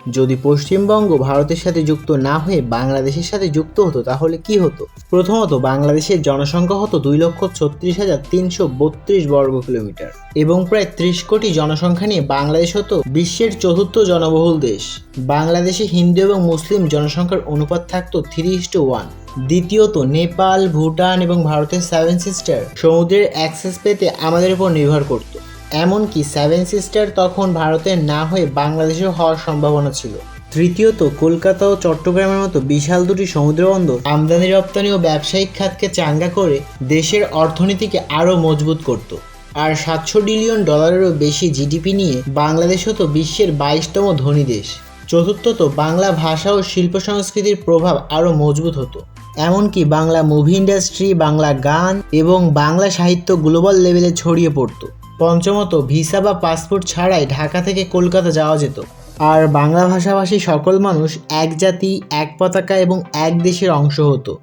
যদি পশ্চিমবঙ্গ ভারতের সাথে যুক্ত না হয়ে বাংলাদেশের সাথে যুক্ত হতো তাহলে কি হতো? প্রথমত, বাংলাদেশের জনসংখ্যা হতো 2,36,332 বর্গ কিলোমিটার এবং প্রায় 30 কোটি জনসংখ্যা নিয়ে বাংলাদেশ হতো বিশ্বের চতুর্থ জনবহুল দেশ। বাংলাদেশে হিন্দু এবং মুসলিম জনসংখ্যার অনুপাত থাকতো 3:1। দ্বিতীয়ত, নেপাল, ভুটান এবং ভারতের সেভেন সিস্টার সমুদ্রের অ্যাক্সেস পেতে আমাদের উপর নির্ভর করত। এমনকি সেভেন সিস্টার তখন ভারতের না হয়ে বাংলাদেশেও হওয়ার সম্ভাবনা ছিল। তৃতীয়ত, কলকাতা ও চট্টগ্রামের মতো বিশাল দুটি সমুদ্রবন্দর আমদানি রপ্তানি ও ব্যবসায়িক খাতকে চাঙ্গা করে দেশের অর্থনীতিকে আরও মজবুত করত। আর $700 বিলিয়ন বেশি জিডিপি নিয়ে বাংলাদেশ হতো বিশ্বের 22তম ধনী দেশ। চতুর্থত, বাংলা ভাষা ও শিল্প সংস্কৃতির প্রভাব আরও মজবুত হতো। এমনকি বাংলা মুভি ইন্ডাস্ট্রি, বাংলা গান এবং বাংলা সাহিত্য গ্লোবাল লেভেলে ছড়িয়ে পড়তো। পঞ্চমত, ভিসা বা পাসপোর্ট ছাড়াই ঢাকা থেকে কলকাতা যাওয়া যেত। আর বাংলা ভাষাভাষী সকল মানুষ এক জাতি, এক পতাকা এবং এক দেশের অংশ হতো।